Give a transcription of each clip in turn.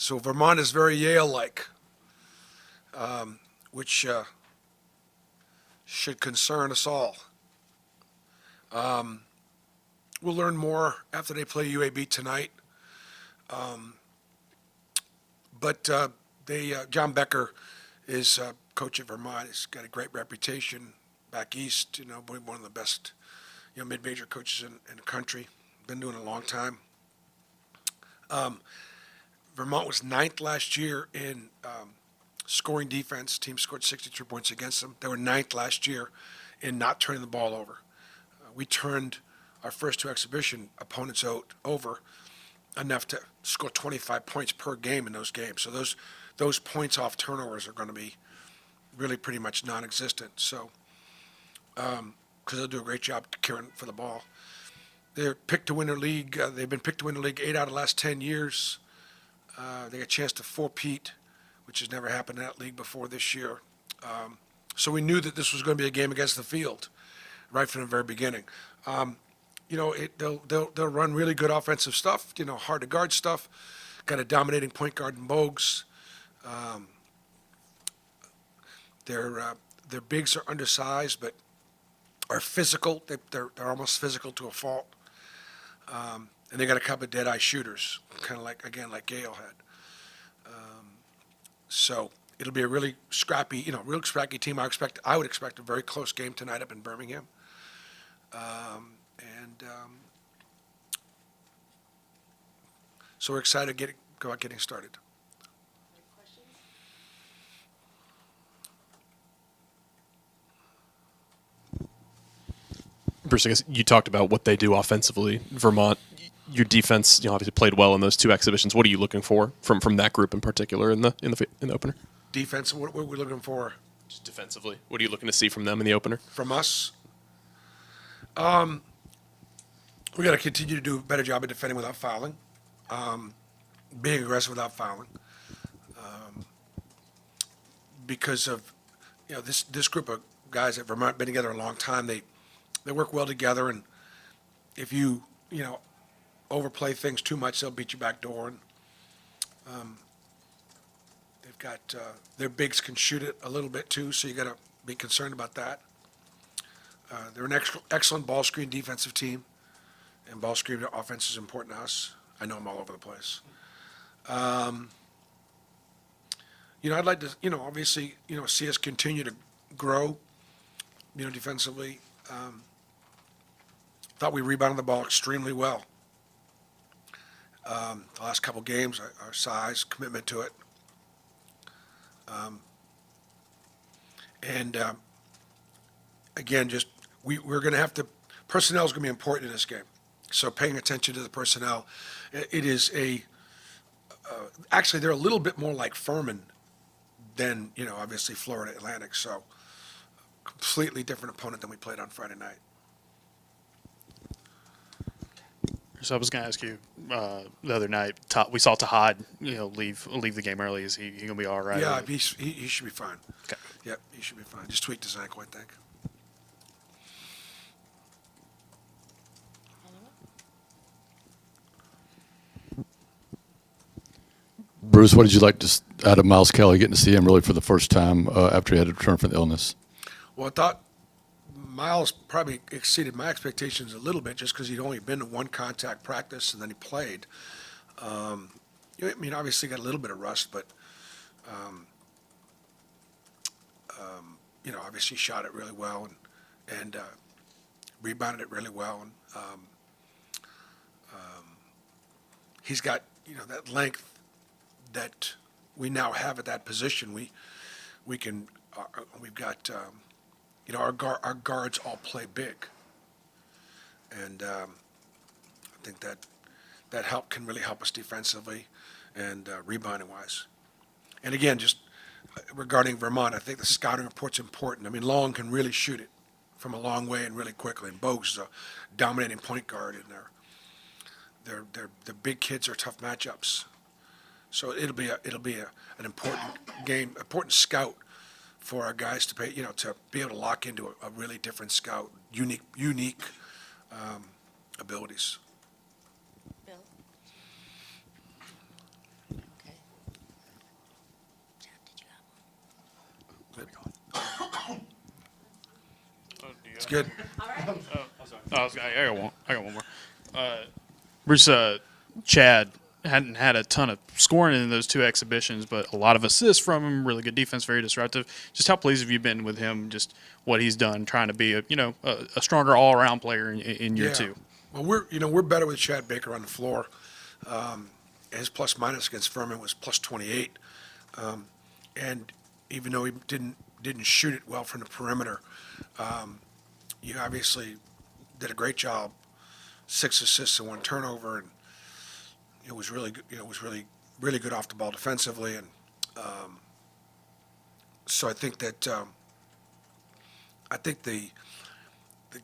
So Vermont is very Yale-like, which should concern us all. We'll learn more after they play UAB tonight. But John Becker is coach at Vermont. He's got a great reputation back east. One of the best, mid-major coaches in the country. Been doing it a long time. Vermont was ninth last year in scoring defense. Team scored 63 points against them. They were ninth last year in not turning the ball over. We turned our first two exhibition opponents over enough to score 25 points per game in those games. So those points off turnovers are going to be really pretty much non-existent. So because they'll do a great job caring for the ball. They're picked to win their league. They've been picked to win the league 8 out of the last 10 years. They got a chance to four-peat, which has never happened in that league before this year. So we knew that this was going to be a game against the field right from the very beginning. They'll run really good offensive stuff, hard to guard stuff. Got a dominating point guard in Bogues. Their bigs are undersized, but are physical. They're almost physical to a fault. And they got a couple of dead-eye shooters, kind of like Yale had. So it'll be a really scrappy, real scrappy team. I would expect a very close game tonight up in Birmingham. So we're excited to go out getting started. Bruce, I guess you talked about what they do offensively. Vermont, your defense, obviously played well in those two exhibitions. What are you looking for from that group in particular in the opener? Defense, what are we looking for? Just defensively, what are you looking to see from them in the opener? From us? We got to continue to do a better job of defending without fouling, being aggressive without fouling, because of this group of guys at Vermont been together a long time. They work well together, and if you overplay things too much, they'll beat you back door. And they've got their bigs can shoot it a little bit too, so you got to be concerned about that. They're an excellent ball screen defensive team, and ball screen offense is important to us. I know them all over the place. I'd like to, obviously, see us continue to grow, defensively. Thought we rebounded the ball extremely well. The last couple games, our size, commitment to it. Again, we're going to have to, personnel is going to be important in this game. So paying attention to the personnel. It is actually they're a little bit more like Furman than, obviously Florida Atlantic. So completely different opponent than we played on Friday night. So I was going to ask you the other night. We saw Tahad, leave the game early. Is he going to be all right? Yeah, he should be fine. Okay. Yep, he should be fine. Just tweaked his ankle, I think. Bruce, what did you like out of Miles Kelly, getting to see him really for the first time after he had to return from the illness? Well, I thought Miles probably exceeded my expectations a little bit just because he'd only been to one contact practice and then he played. Obviously got a little bit of rust, but, obviously shot it really well and rebounded it really well. And he's got, that length that we now have at that position. We've got, our guards all play big, and I think that help can really help us defensively and rebounding wise. And again, just regarding Vermont, I think the scouting report's important. I mean, Long can really shoot it from a long way and really quickly, and Bogues is a dominating point guard, and the big kids are tough matchups. So it'll be an important game, important scout for our guys to pay, to be able to lock into a really different scout, unique abilities. Bill? Okay. good. I got one more. Bruce, Chad hadn't had a ton of scoring in those two exhibitions, but a lot of assists from him. Really good defense, very disruptive. Just how pleased have you been with him? Just what he's done, trying to be a stronger all around player in year two. Well, we're better with Chad Baker on the floor. His plus minus against Vermont was plus 28, and even though he didn't shoot it well from the perimeter, you obviously did a great job. 6 assists and 1 turnover, and it was really good. It was really good off the ball defensively, and so I think that the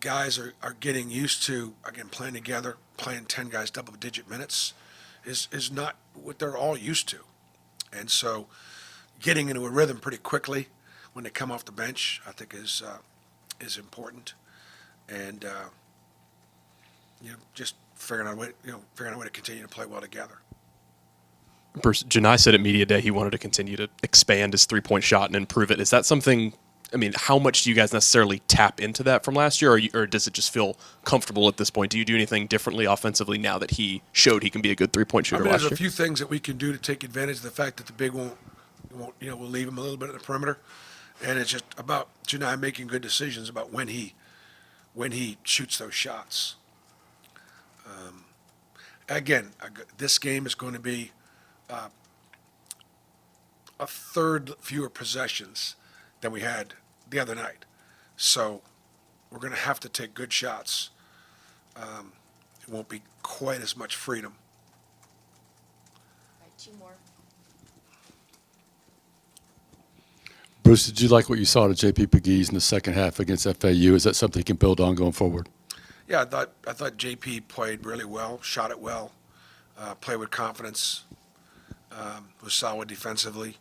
guys are getting used to, again, playing together. Playing 10 guys double-digit minutes is not what they're all used to, and so getting into a rhythm pretty quickly when they come off the bench, I think is important, and just figuring out a way to continue to play well together. Bruce, Janai said at Media Day he wanted to continue to expand his three-point shot and improve it. Is that something, I mean, how much do you guys necessarily tap into that from last year, or does it just feel comfortable at this point? Do you do anything differently offensively now that he showed he can be a good three-point shooter last There's year? a few things that we can do to take advantage of the fact that the big we'll leave him a little bit at the perimeter, and it's just about Janai making good decisions about when he shoots those shots. Again, this game is going to be a third fewer possessions than we had the other night. So we're going to have to take good shots. It won't be quite as much freedom. All right, 2 more. Bruce, did you like what you saw to JP Pegues in the second half against FAU? Is that something you can build on going forward? Yeah, I thought JP played really well, shot it well, played with confidence, was solid defensively.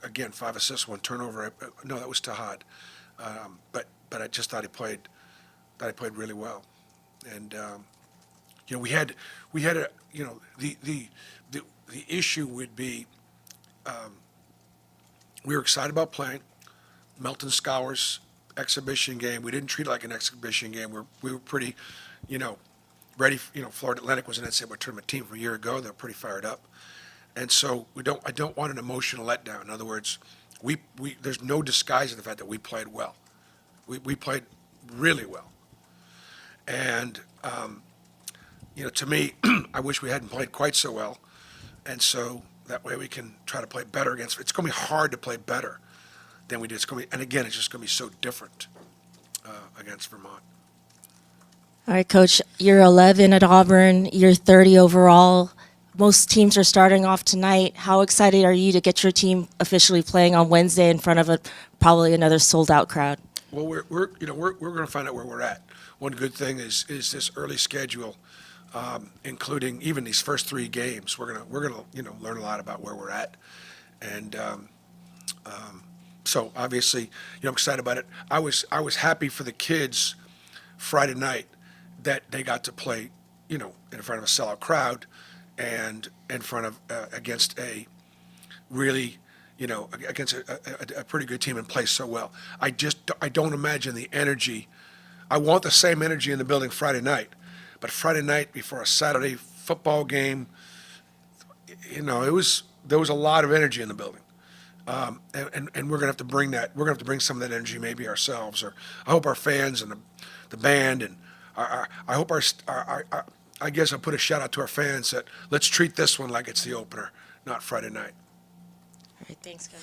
Again, 5 assists, 1 turnover. No, that was Tahad, but I just thought he played really well, and we had a the issue would be we were excited about playing Melton Scholars exhibition game. We didn't treat it like an exhibition game. We were pretty, ready. Florida Atlantic was an NCAA tournament team from a year ago. They're pretty fired up, and so I don't want an emotional letdown. In other words, there's no disguising the fact that we played well. We played really well, and to me, I wish we hadn't played quite so well, and so that way we can try to play better against. It's going to be hard to play better than we did. And again, it's just going to be so different against Vermont. All right, Coach, you're 11 at Auburn. You're 30 overall. Most teams are starting off tonight. How excited are you to get your team officially playing on Wednesday in front of probably another sold-out crowd? Well, we're going to find out where we're at. One good thing is this early schedule, including even these first 3 games. We're gonna learn a lot about where we're at, and so obviously I'm excited about it. I was happy for the kids Friday night that they got to play in front of a sellout crowd and in front of against a really against a pretty good team and play so well. I don't imagine the energy. I want the same energy in the building Friday night, but Friday night before a Saturday football game, there was a lot of energy in the building, and we're gonna have to bring that. We're gonna have to bring some of that energy maybe ourselves, or I hope our fans and the band and I hope our I guess I'll put a shout out to our fans that let's treat this one like it's the opener, not Friday night. All right, thanks, Coach.